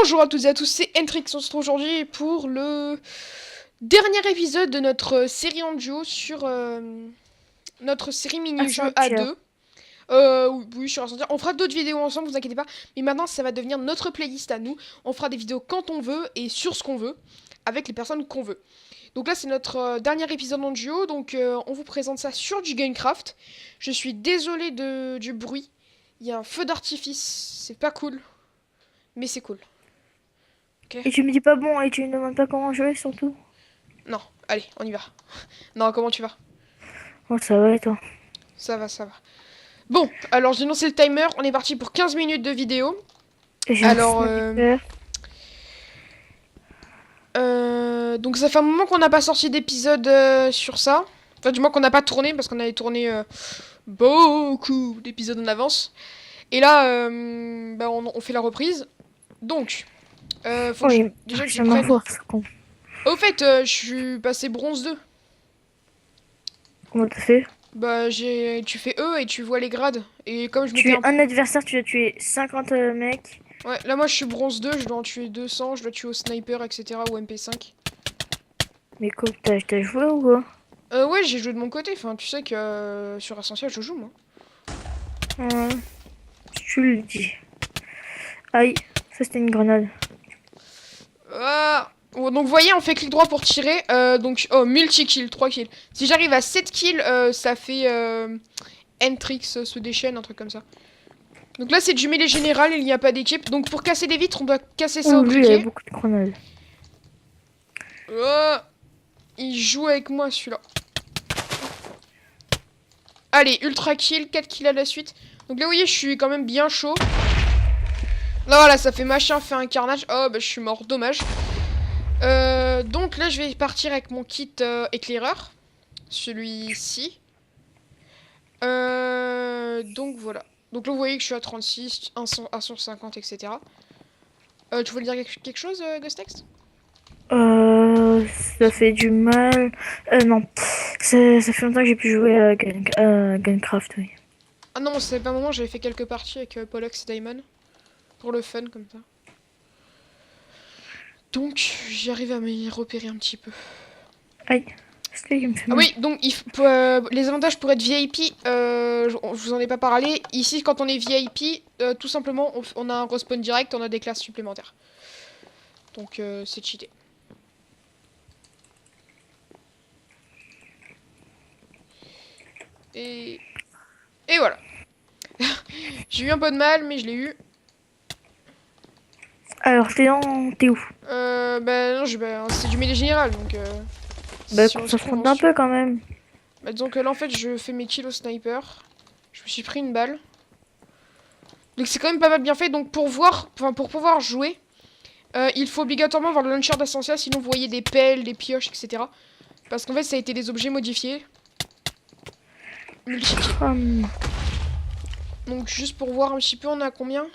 Bonjour à toutes et à tous, c'est Entrix. On se retrouve aujourd'hui pour le dernier épisode de notre série en duo sur notre série mini-jeu Ascentia. A2. Oui, sur Ascentia. On fera d'autres vidéos ensemble, vous inquiétez pas. Mais maintenant, ça va devenir notre playlist à nous. On fera des vidéos quand on veut et sur ce qu'on veut, avec les personnes qu'on veut. Donc là, c'est notre dernier épisode en duo. Donc on vous présente ça sur du Gamecraft. Je suis désolée du bruit. Il y a un feu d'artifice. C'est pas cool, mais c'est cool. Ok. Et tu me dis pas bon et tu me demandes pas comment jouer surtout. Non, allez, on y va. Non, comment tu vas? Oh, ça va et toi? Ça va, ça va. Bon, alors j'ai lancé le timer, on est parti pour 15 minutes de vidéo. J'ai un Alors, sniper. donc ça fait un moment qu'on n'a pas sorti d'épisode sur ça. Enfin, du moins qu'on n'a pas tourné, parce qu'on avait tourné beaucoup d'épisodes en avance. Et là, bah, on fait la reprise. Donc, faut Oh, que il déjà que je ça prenne... m'envoie ce con. Au fait, je suis passé bronze 2. Comment t'as fait? Bah, tu fais E et tu vois les grades. Et comme je Tu m'étais es un... un adversaire, tu as tué 50 mecs. Ouais, là moi je suis bronze 2, je dois en tuer 200, je dois tuer au sniper, etc. ou MP5. Mais quoi, t'as joué ou quoi? Ouais, j'ai joué de mon côté, enfin tu sais que sur Ascensia je joue moi. euh, Tu le dis. Aïe, ça c'était une grenade. Ah bon, donc vous voyez, on fait clic droit pour tirer, donc oh, multi-kill, 3 kills. Si j'arrive à 7 kills, ça fait Entrix se déchaîne, un truc comme ça. Donc là c'est du mêlée général, il n'y a pas d'équipe, donc pour casser des vitres on doit casser ça Oh, au lui, il avait briquet. beaucoup de grenades. Oh, il joue avec moi celui-là. Allez, ultra kill, 4 kills à la suite. Donc là, vous voyez, je suis quand même bien chaud. Là, voilà, ça fait machin, fait un carnage. Oh, bah, je suis mort, dommage. Donc là, je vais partir avec mon kit éclaireur. Celui-ci. Donc voilà. Donc là, vous voyez que je suis à 36, 100, à 150, etc. Tu voulais dire quelque chose, Ghostex? Ça fait du mal. Non. Ça fait longtemps que j'ai pu jouer à Gunecraft, oui. Ah non, c'est pas un moment, j'avais fait quelques parties avec Pollux et Diamond. Pour le fun, comme ça. Donc, j'arrive à m'y repérer un petit peu. Aïe. Est-ce qu'il me fait Ah mal? oui, donc les avantages pour être VIP, je vous en ai pas parlé. Ici, quand on est VIP, tout simplement, on a un respawn direct, on a des classes supplémentaires. Donc c'est cheaté. Et, et voilà. J'ai eu un peu de mal, mais je l'ai eu. Alors, t'es où? Bah non, c'est du mêlée général, donc Bah, si on qu'on se trouve, s'affronte un peu quand même. Bah, disons que là, en fait, je fais mes kills au sniper. Je me suis pris une balle. Donc c'est quand même pas mal bien fait. Donc pour pouvoir jouer, il faut obligatoirement avoir le launcher d'Ascensia, sinon vous voyez des pelles, des pioches, etc. Parce qu'en fait, ça a été des objets modifiés. Multi-kill. Donc juste pour voir un petit peu, on a combien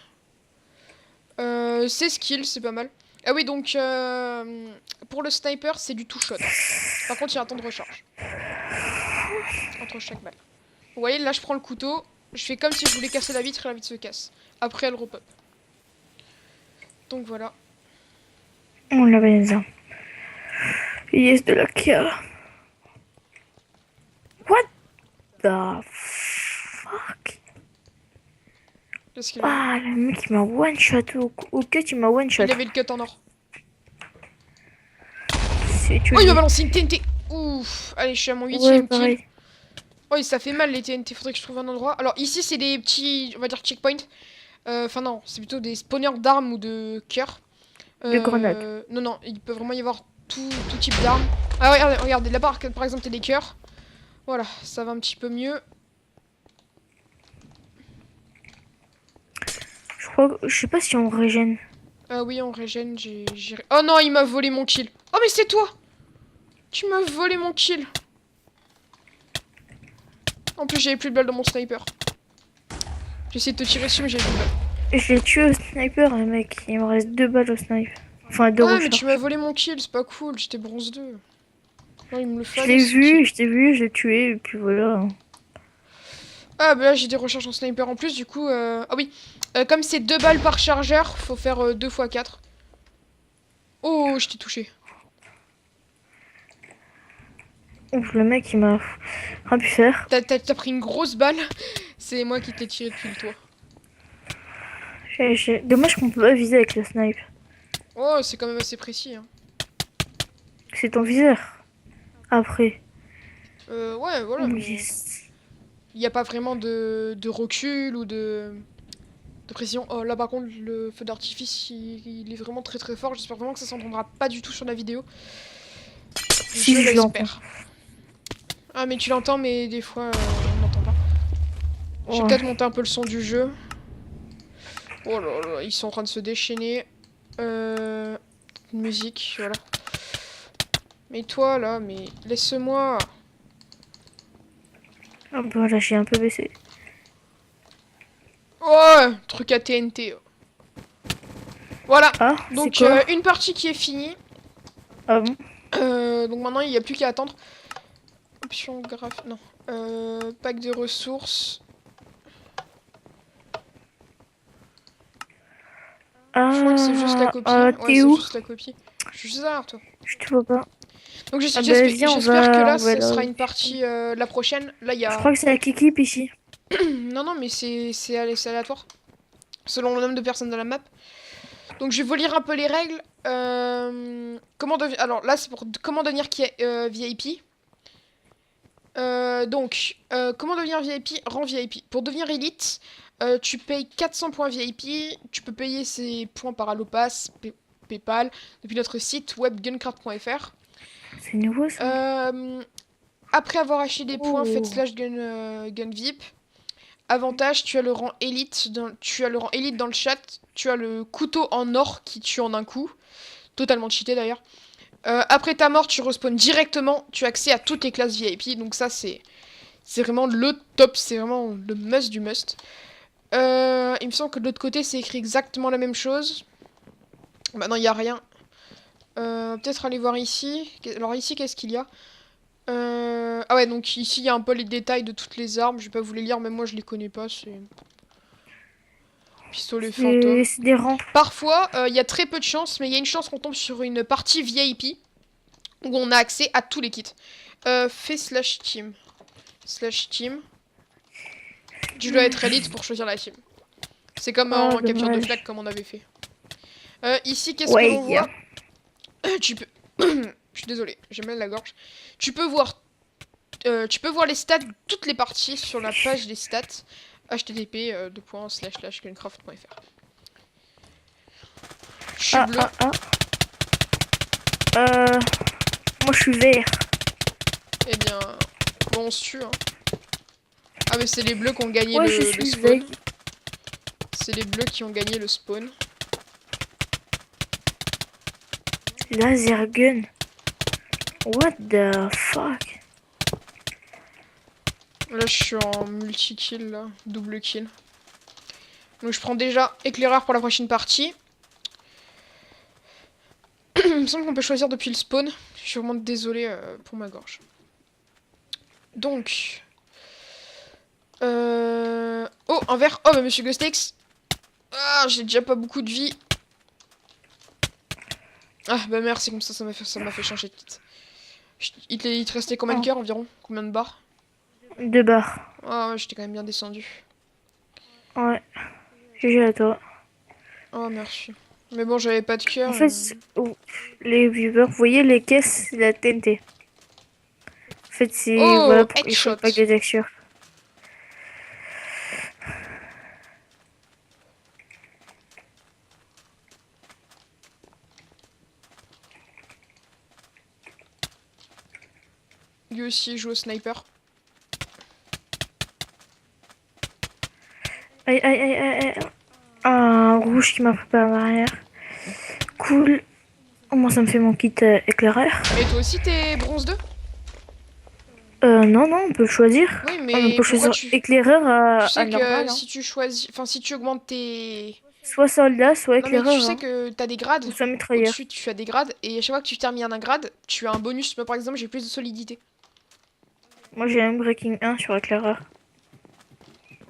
16 kills, c'est pas mal. Ah oui, donc pour le sniper, c'est du two-shot. Par contre, il y a un temps de recharge entre chaque balle. Vous voyez, là, je prends le couteau. Je fais comme si je voulais casser la vitre et la vitre se casse. Après, elle repop. Donc voilà. On la maison. Yes, de la Kia. What the fuck? Qu'est-ce qu'il avait? Ah, le mec il m'a one shot au cut, il m'a one shot. Il avait le cut en or. C'est Oh, il m'a tué. balancé une TNT. Ouf. Allez, je suis à mon Ouais, 8ème kill. pareil. Oh, ça fait mal les TNT. Faudrait que je trouve un endroit. Alors ici, c'est des petits, on va dire, checkpoints. Enfin non, c'est plutôt des spawners d'armes ou de cœurs. De grenades. Non, non, il peut vraiment y avoir tout type d'armes. Ah ouais, regardez, là-bas, par exemple, t'as des cœurs. Voilà, ça va un petit peu mieux. Je sais pas si on régène. Ah oui, on régène, Oh non, il m'a volé mon kill. Oh mais c'est toi. Tu m'as volé mon kill. En plus, j'avais plus de balles dans mon sniper. J'ai essayé de te tirer dessus, mais j'avais plus de balles. Je l'ai tué au sniper, le mec. Il me reste 2 balles au sniper. Enfin, 2 Ouais, mais tu m'as recharges. volé mon kill, c'est pas cool, j'étais bronze 2. Non, il me le Je fallait l'ai ce kill. vu, je t'ai vu, je l'ai tué, et puis voilà. Ah bah là j'ai des recharges en sniper en plus, du coup... Ah oui, comme c'est 2 balles par chargeur, faut faire 2 x 4. Oh, je t'ai touché. Ouf, le mec, il m'a rien pu faire. T'as pris une grosse balle. C'est moi qui te l'ai tiré depuis le toit. Dommage qu'on peut pas viser avec le snipe. Oh, c'est quand même assez précis. Hein. C'est ton viseur. Après. Ouais, voilà, Oh, mais yes. il n'y a pas vraiment de recul ou de précision. Oh, là, par contre, le feu d'artifice, il est vraiment très très fort. J'espère vraiment que ça s'entendra pas du tout sur la vidéo. Si je l'entends. Ah, mais tu l'entends, mais des fois, on n'entend pas. Je vais Ouais. peut-être monter un peu le son du jeu. Oh là là, ils sont en train de se déchaîner. Musique, voilà. Mais toi, là, mais laisse-moi. Ah bah là, j'ai un peu baissé. Oh, truc à TNT. Voilà. Ah, c'est Donc, quoi? une partie qui est finie. Ah bon? Donc maintenant, il n'y a plus qu'à attendre. Option graph... Non. Pack de ressources. Je crois que c'est juste la copie. Ouais, T'es c'est où? juste la copie. Je suis juste derrière toi. Je te vois pas. Donc Ah bah vas-y, j'espère que là, on va ce là. sera une partie... la prochaine, là, il y Je a... crois que c'est avec équipe ici. Non, non, mais c'est aléatoire. Selon le nombre de personnes dans la map. Donc je vais vous lire un peu les règles. Comment devenir... Alors là, c'est pour comment devenir VIP. Comment devenir VIP? Rang VIP. Pour devenir élite, tu payes 400 points VIP. Tu peux payer ces points par Allopass, PayPal, depuis notre site web guncraft.fr. C'est nouveau ça. Après avoir acheté des points, faites Oh. /gun VIP. Avantage, tu as le rang élite dans le chat. Tu as le couteau en or qui tue en un coup. Totalement cheaté d'ailleurs. Après ta mort, tu respawns directement. Tu as accès à toutes les classes VIP. Donc ça, c'est vraiment le top. C'est vraiment le must du must. Il me semble que de l'autre côté, c'est écrit exactement la même chose. Bah non, il n'y a rien. Peut-être aller voir ici. Alors ici, qu'est-ce qu'il y a? Ah ouais, donc ici, il y a un peu les détails de toutes les armes. Je vais pas vous les lire, même moi, je les connais pas. C'est pistolet fantôme. C'est des rangs. Parfois, il y a très peu de chance, mais il y a une chance qu'on tombe sur une partie VIP où on a accès à tous les kits. Fais /team. /team. Tu dois être élite pour choisir la team. C'est comme en capture de flag comme on avait fait. Ici, qu'est-ce que l'on voit? Tu peux... Je suis désolé, j'ai mal à la gorge. Tu peux voir les stats de toutes les parties sur la page des stats. http://guncraft.fr. Je suis bleu. Moi je suis vert. Eh bien, bon, on se tue. Hein. Ah, mais c'est les bleus qui ont gagné Moi, le spawn. C'est les bleus qui ont gagné le spawn. Laser gun. What the fuck? Là, je suis en multi-kill, là. Double kill. Donc, je prends déjà éclaireur pour la prochaine partie. Il me semble qu'on peut choisir depuis le spawn. Je suis vraiment désolé pour ma gorge. Donc... Oh, un verre. Oh, bah, monsieur Ghostex. Ah, j'ai déjà pas beaucoup de vie. Ah, bah merci, comme ça m'a fait changer de kit. Il te restait combien de cœurs environ? Combien de barres? 2 barres. Ah ouais, j'étais quand même bien descendu. Ouais. GG à toi. Oh, merci. Mais bon, j'avais pas de cœur. En fait, les viewers, vous voyez les caisses, c'est la TNT. En fait, c'est voilà pour qu'il faut pas que des textures. Lui aussi joue au sniper. Aïe aïe aïe aïe aïe. Un rouge qui m'a préparé en arrière. Cool. Au moins ça me fait mon kit éclaireur. Et toi aussi t'es bronze 2? Non, non, on peut le choisir. Oui, mais on peut choisir éclaireur à tu sais normal. Que si tu choisis... Enfin, si tu augmentes tes... Soit soldat, soit éclaireur. Non, mais tu sais que t'as des grades. Ou soit mitrailleur. Au-dessus, tu as des grades. Et à chaque fois que tu termines un grade, tu as un bonus. Moi, par exemple, j'ai plus de solidité. Moi, j'ai un breaking 1 sur éclaireur.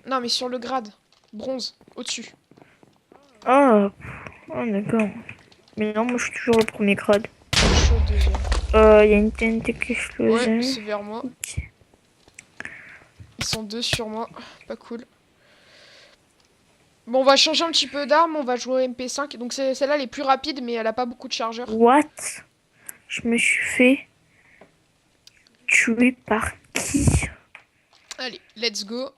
Non, mais sur le grade. Bronze. Au-dessus. Oh, d'accord. Mais non, moi je suis toujours le premier grade. Je suis au deuxième. Il y a une TNT qui explose. Ouais, c'est vers moi. Ok. Ils sont deux sur moi. Pas cool. Bon, on va changer un petit peu d'arme. On va jouer au MP5. Donc, celle-là, elle est plus rapide, mais elle a pas beaucoup de chargeurs. What? Je me suis fait tuer par qui? Allez, let's go.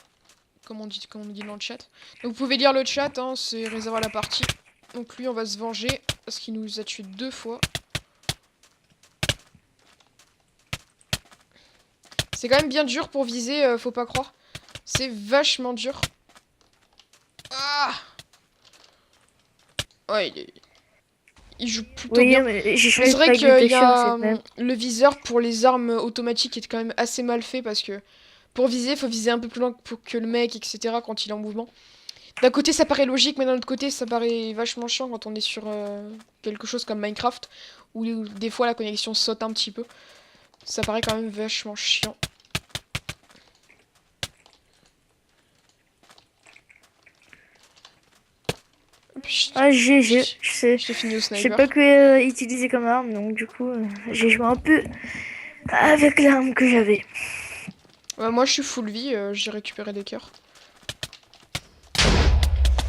Comme on dit dans le chat. Donc, vous pouvez lire le chat, hein, c'est réservé à la partie. Donc, lui, on va se venger parce qu'il nous a tué 2 fois. C'est quand même bien dur pour viser, faut pas croire. C'est vachement dur. Ah! Ouais, il joue plutôt Oui, bien. mais j'ai Mais choisi c'est vrai Spike qu'il y Detection, a c'est même. le viseur pour les armes automatiques est quand même assez mal fait parce que pour viser, faut viser un peu plus loin que le mec, etc. quand il est en mouvement. D'un côté, ça paraît logique, mais d'un autre côté, ça paraît vachement chiant quand on est sur quelque chose comme Minecraft où des fois la connexion saute un petit peu. Ça paraît quand même vachement chiant. Ah, GG, je sais. J'ai fini au Je sais sniper. pas que utiliser comme arme, donc du coup, j'ai joué un peu avec l'arme que j'avais. Ouais, moi, je suis full vie, j'ai récupéré des cœurs.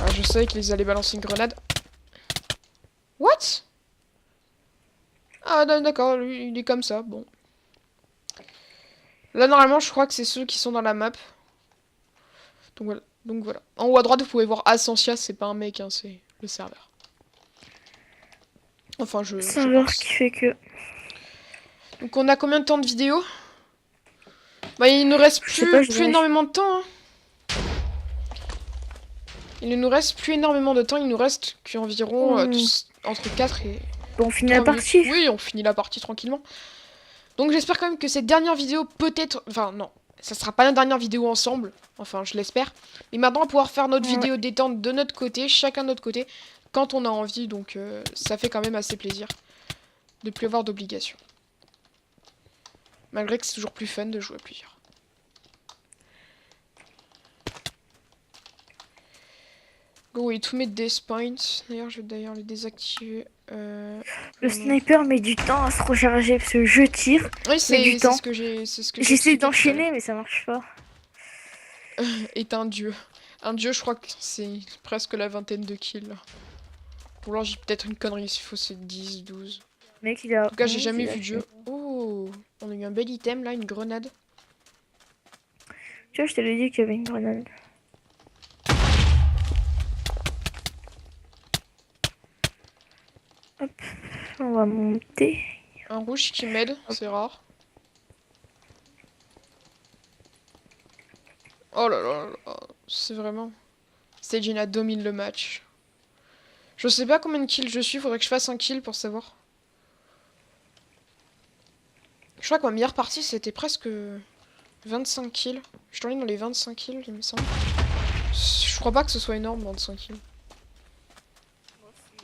Ah, je savais qu'ils allaient balancer une grenade. What? Ah, d'accord, lui, il est comme ça, bon. Là, normalement, je crois que c'est ceux qui sont dans la map. Donc voilà. En haut à droite, vous pouvez voir Ascensia, c'est pas un mec, hein, c'est le serveur. Enfin, C'est je un joueur pense. qui fait que. Donc on a combien de temps de vidéo? Bah, il nous reste Je sais pas, je plus vérifie. énormément de temps, hein. Il ne nous reste plus énormément de temps, il nous reste qu'environ entre 4 et Bon, on finit la 3 minutes. partie. Oui, on finit la partie tranquillement. Donc j'espère quand même que cette dernière vidéo peut-être... Enfin non, ça sera pas la dernière vidéo ensemble. Enfin, je l'espère. Mais maintenant, on va pouvoir faire notre Ouais. vidéo détente de notre côté, chacun de notre côté, quand on a envie. Donc ça fait quand même assez plaisir de plus avoir d'obligations. Malgré que c'est toujours plus fun de jouer à plusieurs. Go et tous mes death points. D'ailleurs, je vais d'ailleurs les désactiver. Le sniper met du temps à se recharger parce que je tire, Oui, met du c'est temps. ce que j'ai J'essaie expliqué tout à l'heure. d'enchaîner, mais ça marche pas. Est un dieu. Un dieu, je crois que c'est presque la vingtaine de kills. Ou alors j'ai peut-être une connerie, s'il faut c'est 10, 12. Le mec, il a. En tout cas, j'ai 11, jamais il a vu fait. Dieu. Oh, on a eu un bel item là, une grenade. Tu vois, je t'avais dit qu'il y avait une grenade. Hop, on va monter. Un rouge qui m'aide, c'est rare. Oh là là là, c'est vraiment... Stagina domine le match. Je sais pas combien de kills je suis, faudrait que je fasse un kill pour savoir. Je crois que ma meilleure partie c'était presque 25 kills. Je suis en ligne dans les 25 kills, il me semble. Je crois pas que ce soit énorme 25 kills.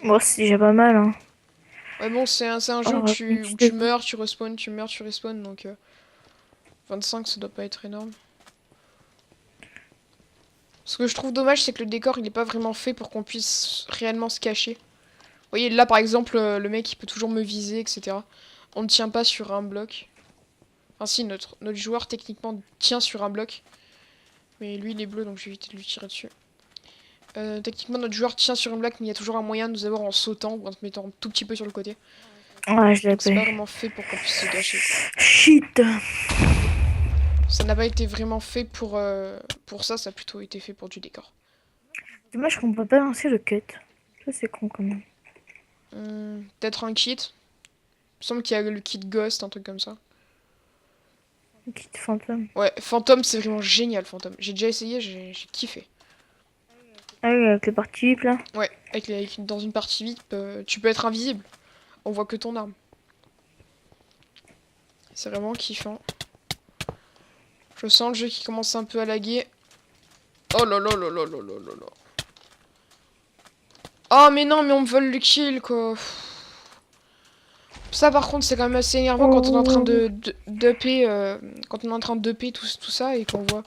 Moi, c'est déjà pas mal, hein. Ouais bon, c'est un jeu Oh, où tu meurs, tu respawns, tu meurs, tu respawns, donc 25 ça doit pas être énorme. Ce que je trouve dommage, c'est que le décor il est pas vraiment fait pour qu'on puisse réellement se cacher. Vous voyez, là par exemple, le mec il peut toujours me viser, etc. On ne tient pas sur un bloc. Enfin si, notre joueur techniquement tient sur un bloc. Mais lui il est bleu donc je vais éviter de lui tirer dessus. Techniquement notre joueur tient sur un bloc mais il y a toujours un moyen de nous avoir en sautant ou en se mettant un tout petit peu sur le côté. Ouais, je l'ai C'est pas pas. vraiment fait pour qu'on puisse se cacher, quoi. Shit. Ça n'a pas été vraiment fait pour ça, ça a plutôt été fait pour du décor. Dommage qu'on peut pas lancer le cut. Ça, c'est con quand même. Peut-être un kit. Il me semble qu'il y a le kit Ghost, un truc comme ça. Un kit fantôme. Ouais, Phantom, c'est vraiment génial, Phantom. J'ai déjà essayé, j'ai kiffé. Ah oui, avec les parties VIP là. Ouais, dans une partie VIP, tu peux être invisible. On voit que ton arme. C'est vraiment kiffant. Je sens le jeu qui commence un peu à laguer. Oh là là là là là là là là. Oh mais non, mais on me vole le kill, quoi. Ça par contre c'est quand même assez énervant quand on est en train d'upper quand on est en train d'upper tout ça et qu'on voit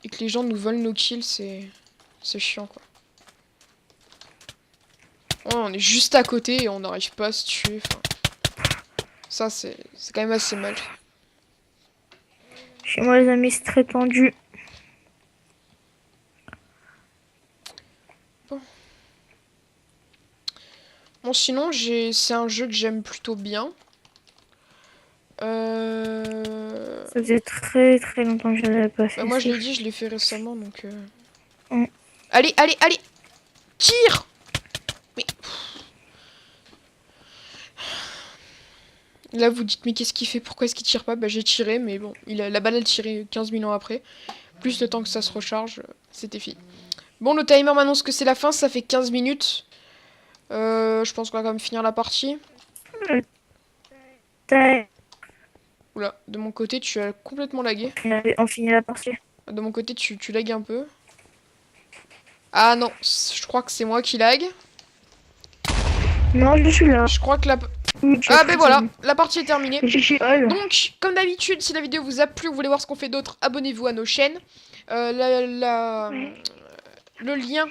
et que les gens nous volent nos kills, c'est chiant quoi. Ouais, on est juste à côté et on n'arrive pas à se tuer. Enfin, ça, c'est quand même assez mal. Chez moi, les amis, c'est très tendu. Bon, sinon, c'est un jeu que j'aime plutôt bien. Ça faisait très très longtemps que je n'avais pas Bah, fait moi, je ce l'ai jeu. dit, je l'ai fait récemment, donc... Mm. Allez, allez, allez! Tire! Mais... Là, vous dites, mais qu'est-ce qu'il fait? Pourquoi est-ce qu'il tire pas? Bah, j'ai tiré, mais bon, la balle, elle tirait 15 000 ans après. Plus le temps que ça se recharge, c'était fini. Bon, le timer m'annonce que c'est la fin, ça fait 15 minutes. Je pense qu'on va quand même finir la partie. Tac. Oula, de mon côté, tu as complètement lagué. On finit la partie. De mon côté, tu lagues un peu. Ah non, je crois que c'est moi qui lag. Non, je suis là. Je crois que la... Oui, Ah ben voilà, la partie est terminée. Oh, Donc, comme d'habitude, si la vidéo vous a plu, vous voulez voir ce qu'on fait d'autre, abonnez-vous à nos chaînes. Le lien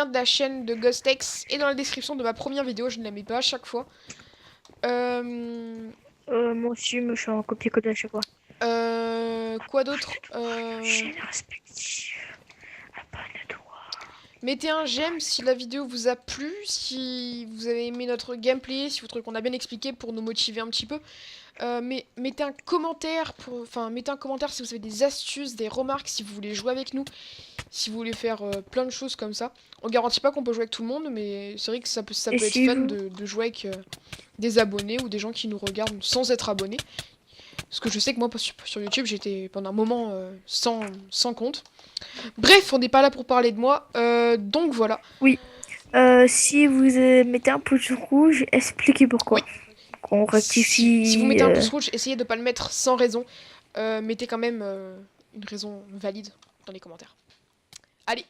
de la chaîne de Ghostex est dans la description de ma première vidéo, je ne la mets pas à chaque fois. moi aussi, mais je suis en copier-coller à chaque fois. Quoi d'autre Chaîne respective. Abonne-toi. Mettez un j'aime si la vidéo vous a plu, si vous avez aimé notre gameplay, si vous trouvez qu'on a bien expliqué pour nous motiver un petit peu. Mais mettez un commentaire si vous avez des astuces, des remarques, si vous voulez jouer avec nous, si vous voulez faire plein de choses comme ça. On garantit pas qu'on peut jouer avec tout le monde, mais c'est vrai que ça peut être si fun vous... de jouer avec des abonnés ou des gens qui nous regardent sans être abonnés. Parce que je sais que moi sur YouTube j'étais pendant un moment sans compte. Bref, on n'est pas là pour parler de moi, donc voilà. Oui. Si vous mettez un pouce rouge, expliquez pourquoi. Oui. Qu'on rectifie. Si vous mettez un pouce rouge, essayez de pas le mettre sans raison. Mettez quand même une raison valide dans les commentaires. Allez,